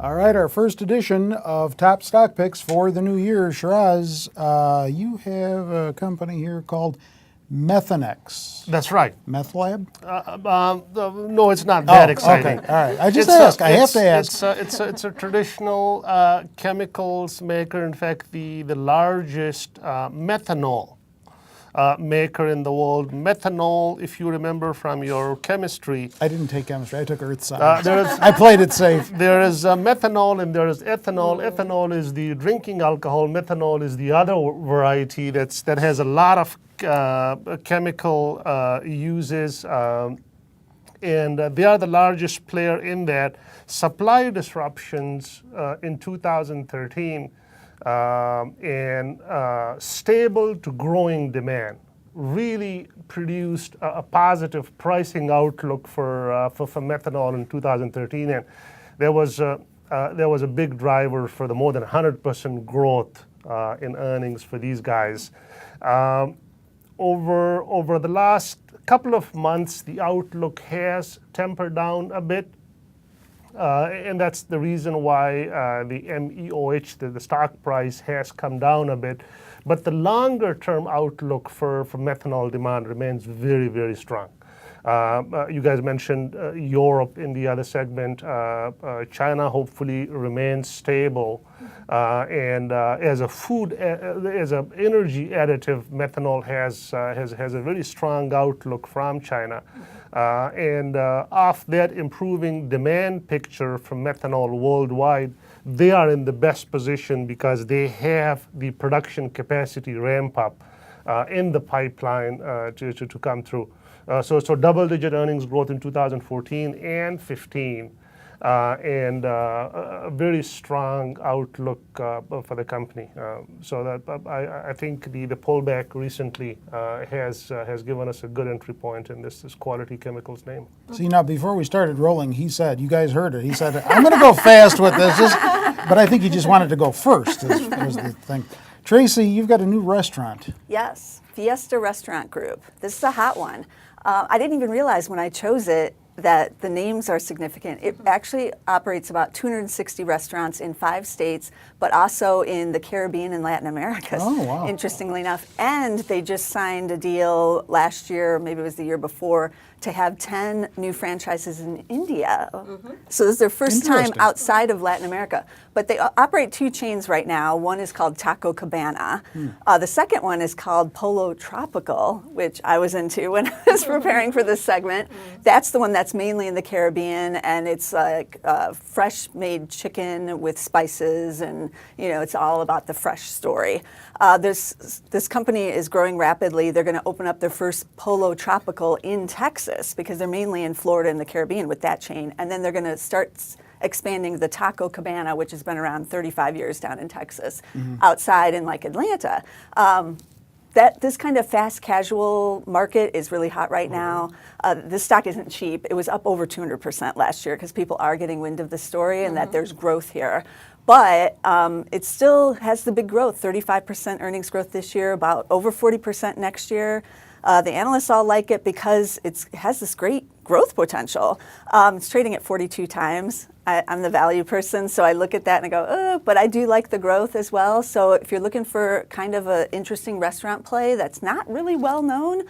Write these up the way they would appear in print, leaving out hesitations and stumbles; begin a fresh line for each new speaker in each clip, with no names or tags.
All right, our first edition of Top Stock Picks for the new year. Shiraz, you have a company here called Methanex.
That's right.
Meth Lab?
No, it's not that exciting.
Okay, all right. I just ask. I have to ask.
It's a traditional chemicals maker. In fact, the largest methanol maker in the world. Methanol, if you remember from your chemistry.
I didn't take chemistry. I took earth science. I played it safe.
There is methanol and there is ethanol. Ethanol is the drinking alcohol. Methanol is the other variety that has a lot of chemical uses, and they are the largest player in that. Supply disruptions in 2013 and stable to growing demand really produced a positive pricing outlook for methanol in 2013, and there was a big driver for the more than 100% growth in earnings for these guys. Over the last couple of months, the outlook has tempered down a bit, and that's the reason why the MEOH, the stock price, has come down a bit. But the longer-term outlook for methanol demand remains very, very strong. You guys mentioned Europe in the other segment. China hopefully remains stable, and as a as an energy additive, methanol has a very strong outlook from China, and off that improving demand picture from methanol worldwide, they are in the best position because they have the production capacity ramp up in the pipeline to come through. So double-digit earnings growth in 2014 and 15, and a very strong outlook for the company. So that I think the pullback recently has given us a good entry point in this quality chemicals name.
See, now before we started rolling, he said, you guys heard it, he said, I'm going to go fast with this, but I think he just wanted to go first, was the thing. Tracy, you've got a new restaurant.
Yes, Fiesta Restaurant Group. This is a hot one. I didn't even realize when I chose it that the names are significant. It actually operates about 260 restaurants in 5 states, but also in the Caribbean and Latin America, interestingly enough. And they just signed a deal last year, maybe it was the year before, to have 10 new franchises in India. So this is their first time outside of Latin America. But they operate 2 chains right now. One is called Taco Cabana. The second one is called Polo Tropical, which I was into when I was preparing for this segment. That's the one that's mainly in the Caribbean, and it's like fresh-made chicken with spices, and it's all about the fresh story. This company is growing rapidly. They're going to open up their first Polo Tropical in Texas because they're mainly in Florida and the Caribbean with that chain, and then they're going to start expanding the Taco Cabana, which has been around 35 years down in Texas, outside in like Atlanta. This kind of fast casual market is really hot right now. This stock isn't cheap. It was up over 200% last year because people are getting wind of the story and that there's growth here. But it still has the big growth, 35% earnings growth this year, about over 40% next year. The analysts all like it because it has this great growth potential. It's trading at 42 times. I'm the value person, so I look at that and I go, oh, but I do like the growth as well. So if you're looking for kind of an interesting restaurant play that's not really well known,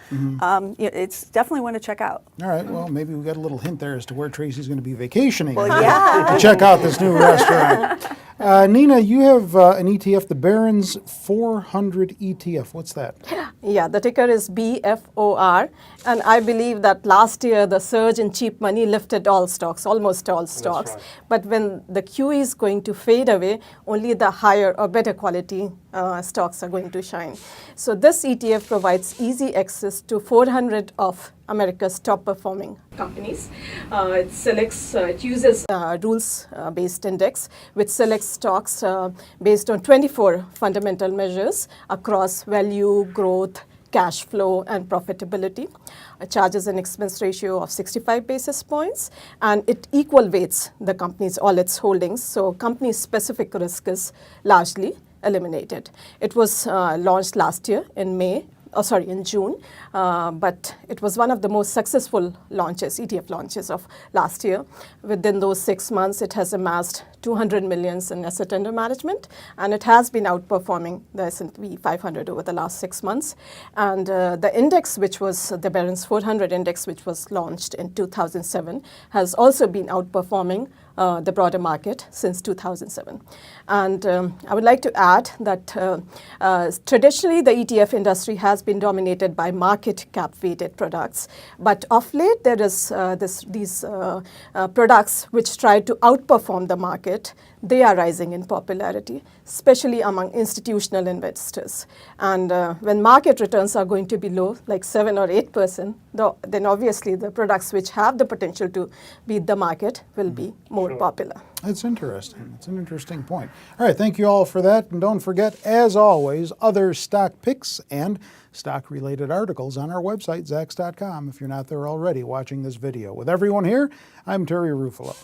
it's definitely one to check out.
All right, well, maybe we got a little hint there as to where Tracy's going to be vacationing.
Well, yeah.
To check out this new restaurant. Nina, you have an ETF, the Barron's 400 ETF. What's that?
Yeah, the ticker is BFOR, and I believe that last year the surge in cheap money lifted all stocks, almost all stocks. Right. But when the QE is going to fade away, only the higher or better quality stocks are going to shine. So this ETF provides easy access to 400 of America's top performing companies. It uses rules-based index, which selects stocks based on 24 fundamental measures across value, growth, cash flow, and profitability. Charges an expense ratio of 65 basis points, and it equal weights the company's all its holdings. So company-specific risk is largely eliminated. It was launched last year in May in June, but it was one of the most successful launches, ETF launches of last year. Within those 6 months, it has amassed 200 millions in asset under management, and it has been outperforming the S&P 500 over the last 6 months. And the index, which was the Barron's 400 index, which was launched in 2007, has also been outperforming the broader market since 2007. And I would like to add that traditionally the ETF industry has been dominated by market cap weighted products, but of late there is these products which try to outperform the market. They are rising in popularity, especially among institutional investors. And when market returns are going to be low, like 7 or 8%, then obviously the products which have the potential to beat the market will be more popular.
That's interesting. It's an interesting point. All right, thank you all for that. And don't forget, as always, other stock picks and stock-related articles on our website, Zacks.com, if you're not there already watching this video. With everyone here, I'm Terry Ruffalo.